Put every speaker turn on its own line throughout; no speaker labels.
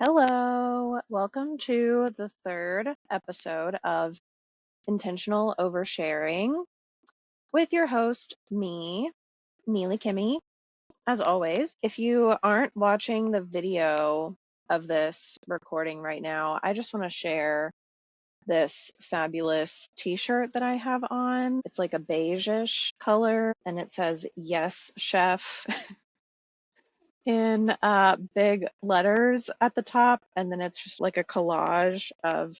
Hello, welcome to the third episode of Intentional Oversharing with your host, me, Neely Kimey. As always, if you aren't watching the video of this recording right now, I just want to share this fabulous t-shirt that I have on. It's like a beige-ish color and it says, "Yes, Chef," in big letters at the top, and then it's just like a collage of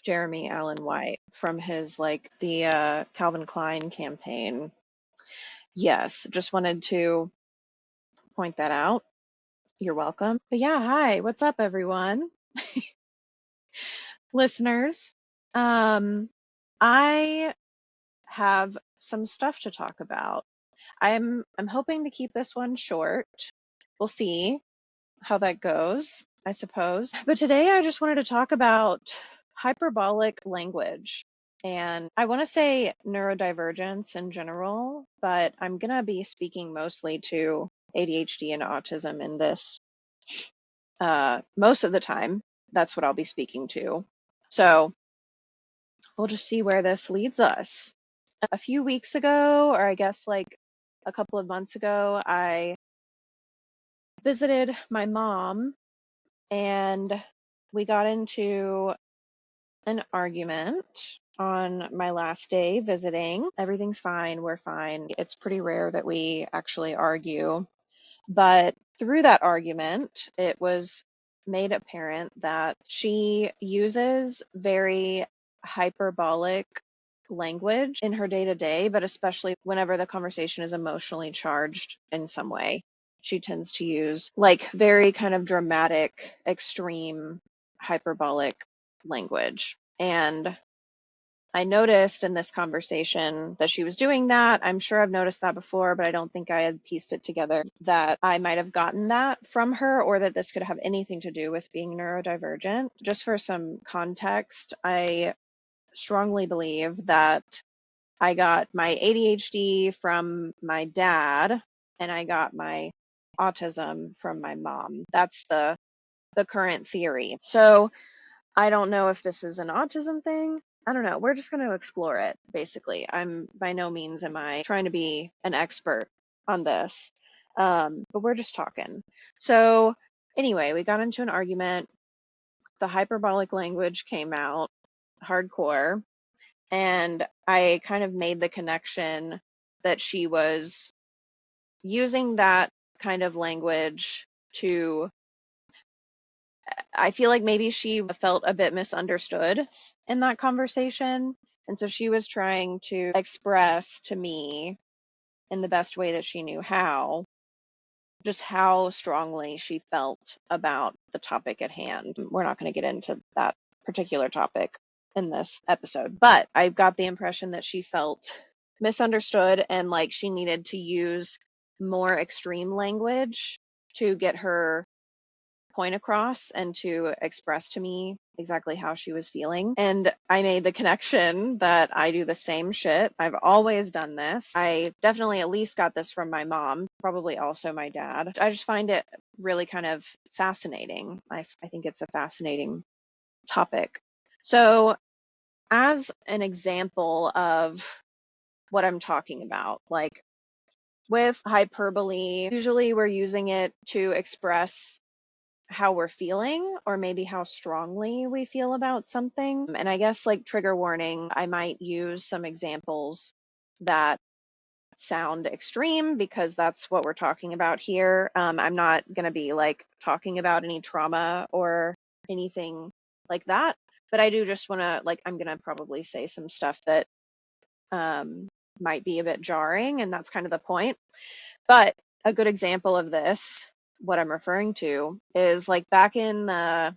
Jeremy Allen White from his the Calvin Klein campaign. Yes, just wanted to point that out. You're welcome. But yeah, hi, what's up everyone? Listeners. I have some stuff to talk about. I'm hoping to keep this one short. We'll see how that goes, I suppose. But today I just wanted to talk about hyperbolic language. And I want to say neurodivergence in general, but I'm going to be speaking mostly to ADHD and autism in this. Most of the time, that's what I'll be speaking to. So we'll just see where this leads us. A few weeks ago, or I guess like a couple of months ago, I visited my mom and we got into an argument on my last day visiting. Everything's fine. We're fine. It's pretty rare that we actually argue. But through that argument, it was made apparent that she uses very hyperbolic language in her day-to-day, but especially whenever the conversation is emotionally charged in some way. She tends to use like very kind of dramatic, extreme, hyperbolic language. And I noticed in this conversation that she was doing that. I'm sure I've noticed that before, but I don't think I had pieced it together that I might have gotten that from her or that this could have anything to do with being neurodivergent. Just for some context, I strongly believe that I got my ADHD from my dad and I got my autism from my mom. That's the current theory. So I don't know if this is an autism thing. I don't know. We're just going to explore it, basically. I'm by no means am I trying to be an expert on this, but we're just talking. So anyway, we got into an argument. The hyperbolic language came out hardcore, and I kind of made the connection that she was using that kind of language to, I feel like maybe she felt a bit misunderstood in that conversation. And so she was trying to express to me in the best way that she knew how, just how strongly she felt about the topic at hand. We're not going to get into that particular topic in this episode, but I got the impression that she felt misunderstood and like she needed to use more extreme language to get her point across and to express to me exactly how she was feeling. And I made the connection that I do the same shit. I've always done this. I definitely at least got this from my mom, probably also my dad. I just find it really kind of fascinating. I think it's a fascinating topic. So as an example of what I'm talking about, like with hyperbole, usually we're using it to express how we're feeling or maybe how strongly we feel about something. And I guess like trigger warning, I might use some examples that sound extreme because that's what we're talking about here. I'm not going to be like talking about any trauma or anything like that, but I do just want to I'm going to probably say some stuff that might be a bit jarring, and that's kind of the point. But a good example of this, what I'm referring to, is like back in the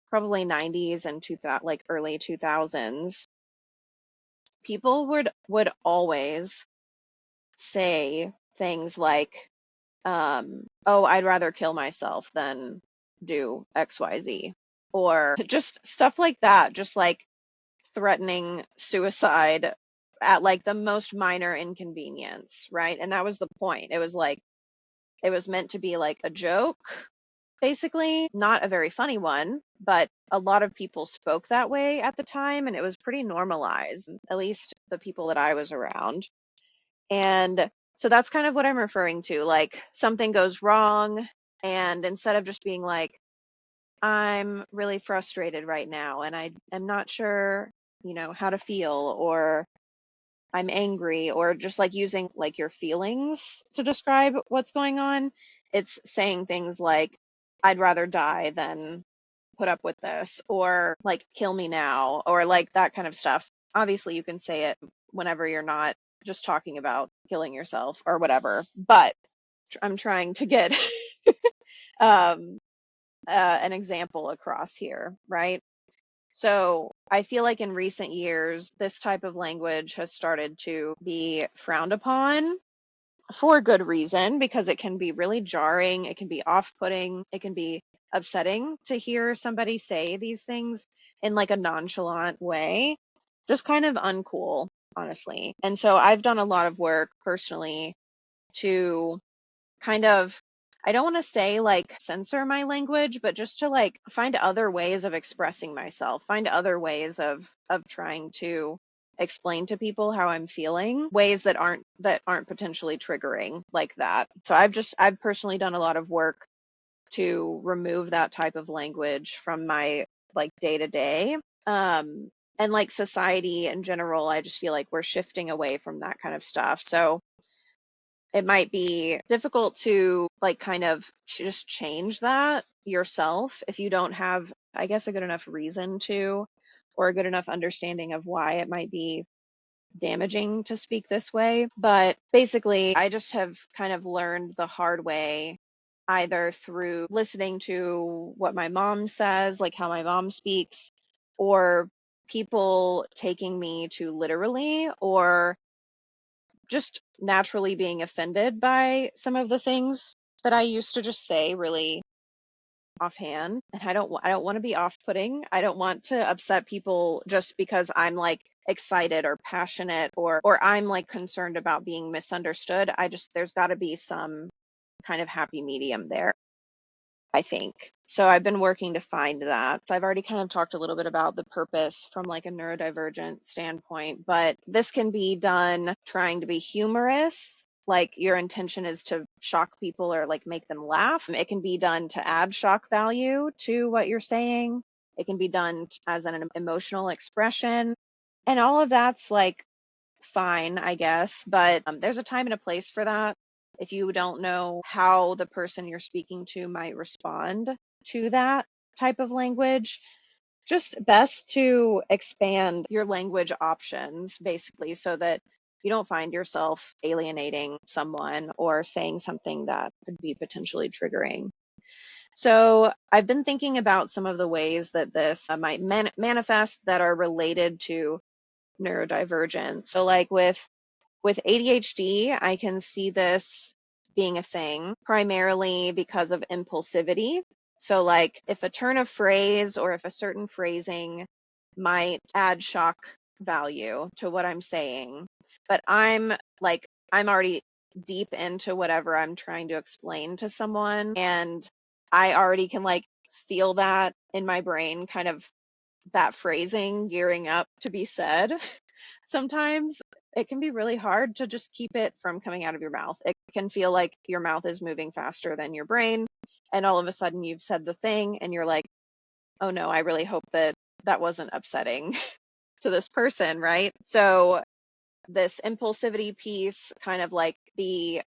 probably 90s and early 2000s, people would always say things like, "Oh, I'd rather kill myself than do XYZ," or just stuff like that, just like threatening suicide at like the most minor inconvenience, right? And that was the point. It was meant to be like a joke. basically. Not a very funny one, but a lot of people spoke that way at the time, and it was pretty normalized, at least the people that I was around. And so that's kind of what I'm referring to. Like something goes wrong, and instead of just being like, I'm really frustrated right now, and I am not sure, how to feel, or I'm angry, or just like using like your feelings to describe what's going on, it's saying things like, I'd rather die than put up with this, or like, kill me now, or like that kind of stuff. Obviously, you can say it whenever you're not just talking about killing yourself or whatever, but I'm trying to get um, an example across here, right? So I feel like in recent years, this type of language has started to be frowned upon for good reason, because it can be really jarring, it can be off-putting, it can be upsetting to hear somebody say these things in like a nonchalant way, just kind of uncool, honestly. And so I've done a lot of work personally to kind of, I don't want to say like censor my language, but just to like find other ways of expressing myself, find other ways of trying to explain to people how I'm feeling, ways that aren't potentially triggering like that. So I've personally done a lot of work to remove that type of language from my like day to day. And like society in general, I just feel like we're shifting away from that kind of stuff. So it might be difficult to like kind of just change that yourself if you don't have, I guess, a good enough reason to, or a good enough understanding of why it might be damaging to speak this way. But basically, I just have kind of learned the hard way, either through listening to what my mom says, like how my mom speaks, or people taking me too literally, or just naturally being offended by some of the things that I used to just say really offhand. And I don't want to be off-putting. I don't want to upset people just because I'm like excited or passionate, or I'm like concerned about being misunderstood. There's got to be some kind of happy medium there, I think. So I've been working to find that. So I've already kind of talked a little bit about the purpose from like a neurodivergent standpoint, but this can be done trying to be humorous. Like your intention is to shock people or like make them laugh. It can be done to add shock value to what you're saying. It can be done as an emotional expression. And all of that's like fine, I guess, but there's a time and a place for that. If you don't know how the person you're speaking to might respond to that type of language, just best to expand your language options, basically, so that you don't find yourself alienating someone or saying something that could be potentially triggering. So I've been thinking about some of the ways that this might manifest that are related to neurodivergent. So like with ADHD, I can see this being a thing primarily because of impulsivity. So like if a turn of phrase or if a certain phrasing might add shock value to what I'm saying, but I'm already deep into whatever I'm trying to explain to someone, and I already can like feel that in my brain, kind of that phrasing gearing up to be said. Sometimes it can be really hard to just keep it from coming out of your mouth. It can feel like your mouth is moving faster than your brain, and all of a sudden you've said the thing and you're like, oh no, I really hope that that wasn't upsetting to this person, right? So this impulsivity piece, kind of like the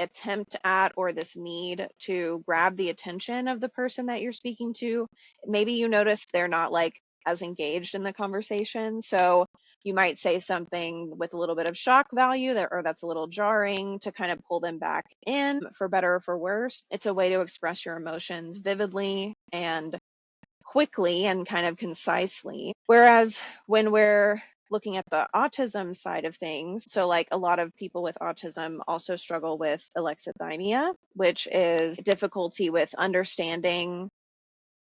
attempt at, or this need to grab the attention of the person that you're speaking to. Maybe you notice they're not like as engaged in the conversation. So you might say something with a little bit of shock value or that's a little jarring to kind of pull them back in, for better or for worse. It's a way to express your emotions vividly and quickly and kind of concisely. Whereas when we're looking at the autism side of things, so like a lot of people with autism also struggle with alexithymia, which is difficulty with understanding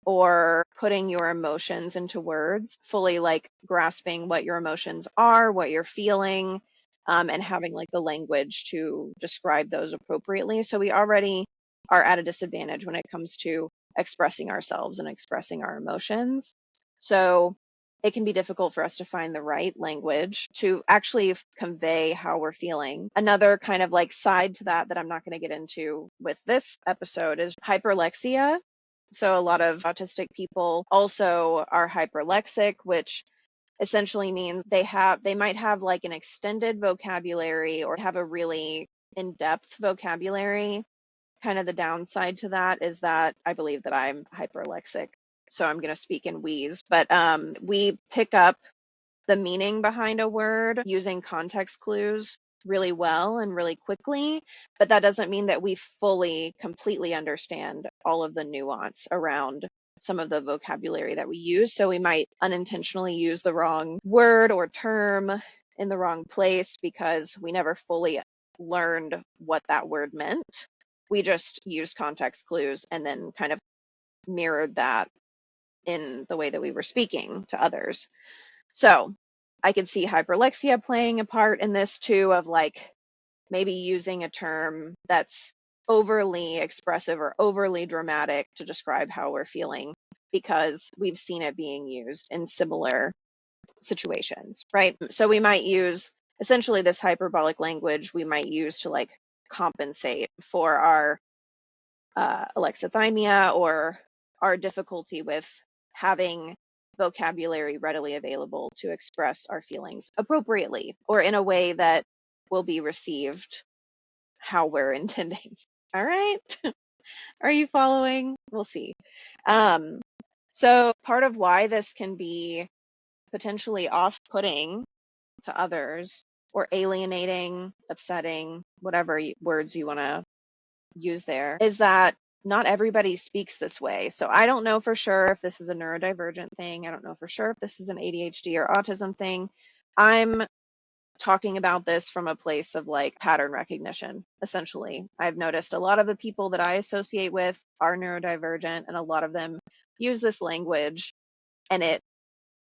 or putting your emotions into words, fully like grasping what your emotions are, what you're feeling, and having like the language to describe those appropriately. So we already are at a disadvantage when it comes to expressing ourselves and expressing our emotions. So it can be difficult for us to find the right language to actually convey how we're feeling. Another kind of like side to that I'm not going to get into with this episode is hyperlexia. So a lot of autistic people also are hyperlexic, which essentially means they might have like an extended vocabulary or have a really in-depth vocabulary. Kind of the downside to that is that I believe that I'm hyperlexic, so I'm going to speak in we's, but we pick up the meaning behind a word using context clues really well and really quickly, but that doesn't mean that we completely understand all of the nuance around some of the vocabulary that we use. So we might unintentionally use the wrong word or term in the wrong place because we never fully learned what that word meant. We just used context clues and then kind of mirrored that in the way that we were speaking to others. So I could see hyperlexia playing a part in this too, of like maybe using a term that's overly expressive or overly dramatic to describe how we're feeling because we've seen it being used in similar situations, right? So we might use essentially this hyperbolic language we might use to like compensate for our alexithymia or our difficulty with having vocabulary readily available to express our feelings appropriately or in a way that will be received how we're intending. All right. Are you following? We'll see. So part of why this can be potentially off-putting to others or alienating, upsetting, whatever words you want to use there, is that not everybody speaks this way. So I don't know for sure if this is a neurodivergent thing. I don't know for sure if this is an ADHD or autism thing. I'm talking about this from a place of like pattern recognition, essentially. I've noticed a lot of the people that I associate with are neurodivergent, and a lot of them use this language, and it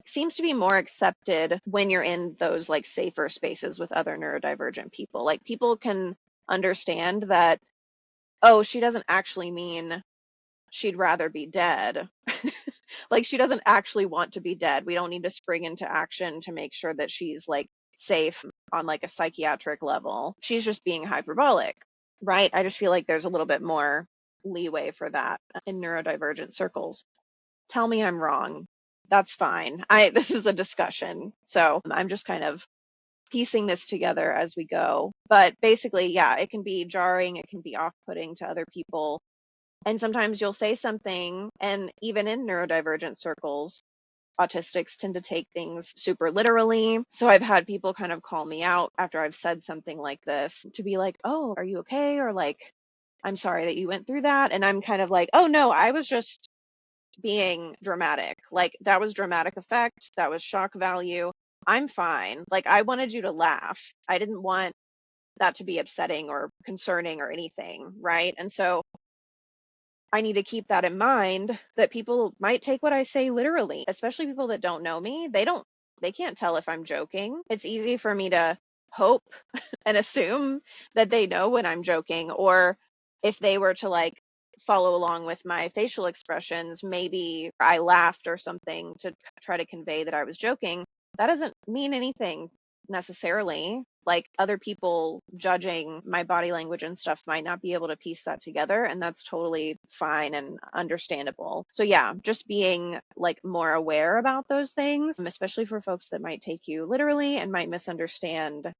seems to be more accepted when you're in those like safer spaces with other neurodivergent people. Like people can understand that, oh, she doesn't actually mean she'd rather be dead. Like she doesn't actually want to be dead. We don't need to spring into action to make sure that she's like safe on like a psychiatric level. She's just being hyperbolic, right? I just feel like there's a little bit more leeway for that in neurodivergent circles. Tell me I'm wrong. That's fine. This is a discussion. So I'm just kind of piecing this together as we go. But basically, yeah, it can be jarring, it can be off-putting to other people. And sometimes you'll say something, and even in neurodivergent circles, autistics tend to take things super literally. So I've had people kind of call me out after I've said something like this to be like, oh, are you okay? Or like, I'm sorry that you went through that. And I'm kind of like, oh, no, I was just being dramatic. Like that was dramatic effect. That was shock value. I'm fine. Like I wanted you to laugh. I didn't want that to be upsetting or concerning or anything, right? And so I need to keep that in mind, that people might take what I say literally, especially people that don't know me. They can't tell if I'm joking. It's easy for me to hope and assume that they know when I'm joking, or if they were to like follow along with my facial expressions, maybe I laughed or something to try to convey that I was joking. That doesn't mean anything necessarily. Like other people judging my body language and stuff might not be able to piece that together, and that's totally fine and understandable. So yeah, just being like more aware about those things, especially for folks that might take you literally and might misunderstand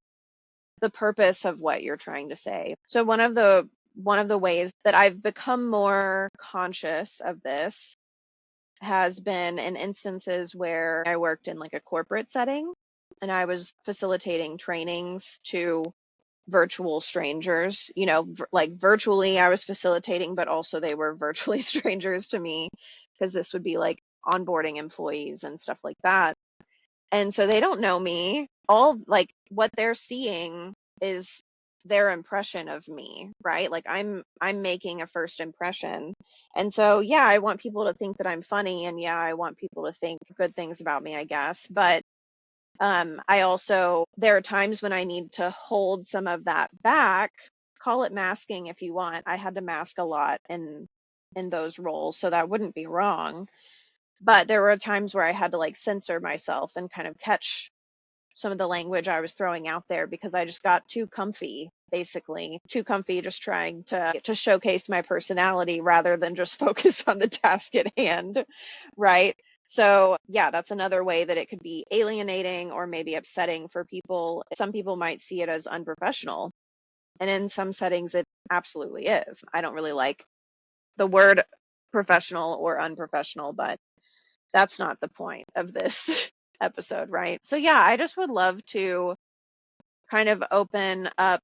the purpose of what you're trying to say. So one of the ways that I've become more conscious of this has been in instances where I worked in like a corporate setting and I was facilitating trainings to virtual strangers, like virtually I was facilitating, but also they were virtually strangers to me because this would be like onboarding employees and stuff like that. And so they don't know me. All like what they're seeing is their impression of me, right? Like I'm making a first impression. And so yeah, I want people to think that I'm funny, and yeah, I want people to think good things about me, I guess. But I also, there are times when I need to hold some of that back call it masking if you want. I had to mask a lot in those roles, so that wouldn't be wrong. But there were times where I had to like censor myself and kind of catch some of the language I was throwing out there because I just got too comfy, basically too comfy, just trying to showcase my personality rather than just focus on the task at hand, right? So yeah, that's another way that it could be alienating or maybe upsetting for people. Some people might see it as unprofessional, and in some settings it absolutely is. I don't really like the word professional or unprofessional, but that's not the point of this episode, right? So yeah, I just would love to kind of open up,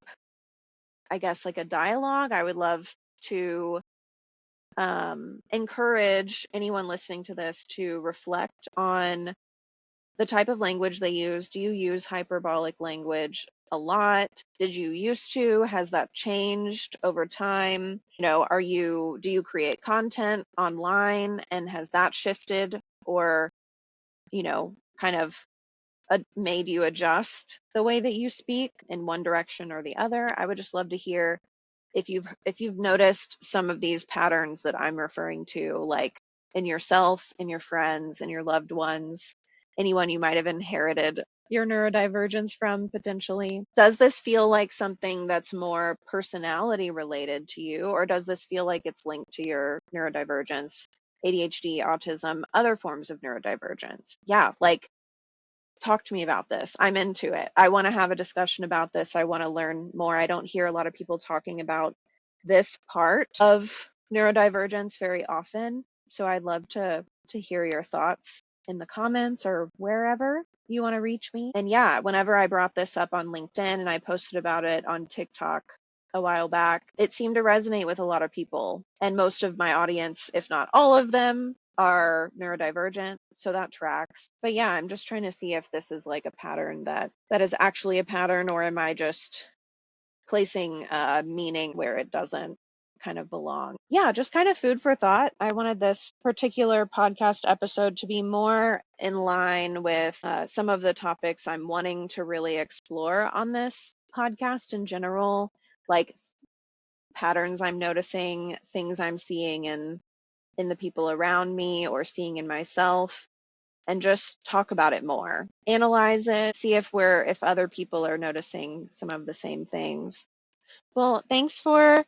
I guess, like a dialogue. I would love to encourage anyone listening to this to reflect on the type of language they use. Do you use hyperbolic language a lot? Did you used to? Has that changed over time? Do you create content online and has that shifted or, kind of made you adjust the way that you speak in one direction or the other? I would just love to hear if you've noticed some of these patterns that I'm referring to, like in yourself, in your friends, in your loved ones, anyone you might have inherited your neurodivergence from potentially. Does this feel like something that's more personality related to you, or does this feel like it's linked to your neurodivergence, ADHD, autism, other forms of neurodivergence? Yeah, like talk to me about this. I'm into it. I want to have a discussion about this. I want to learn more. I don't hear a lot of people talking about this part of neurodivergence very often. So I'd love to hear your thoughts in the comments or wherever you want to reach me. And yeah, whenever I brought this up on LinkedIn and I posted about it on TikTok a while back, it seemed to resonate with a lot of people. And most of my audience, if not all of them, are neurodivergent, so that tracks. But yeah, I'm just trying to see if this is like a pattern that is actually a pattern, or am I just placing meaning where it doesn't kind of belong? Yeah, just kind of food for thought. I wanted this particular podcast episode to be more in line with some of the topics I'm wanting to really explore on this podcast in general, like patterns I'm noticing, things I'm seeing in the people around me or seeing in myself, and just talk about it more. Analyze it, see if other people are noticing some of the same things. Well, thanks for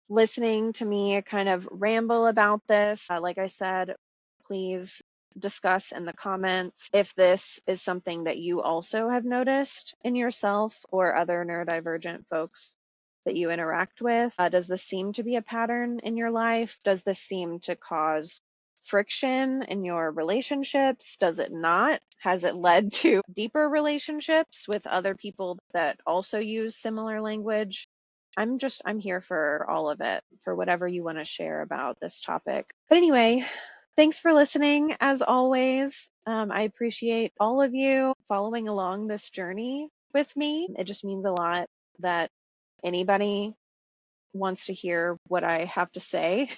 listening to me kind of ramble about this. Like I said, please discuss in the comments if this is something that you also have noticed in yourself or other neurodivergent folks that you interact with. Does this seem to be a pattern in your life? Does this seem to cause friction in your relationships? Does it not? Has it led to deeper relationships with other people that also use similar language? I'm here for all of it, for whatever you want to share about this topic. But anyway, thanks for listening. As always, I appreciate all of you following along this journey with me. It just means a lot that anybody wants to hear what I have to say.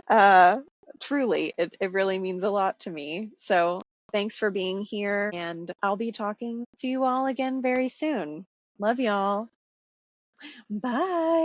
uh, Truly, it really means a lot to me. So thanks for being here, and I'll be talking to you all again very soon. Love y'all. Bye.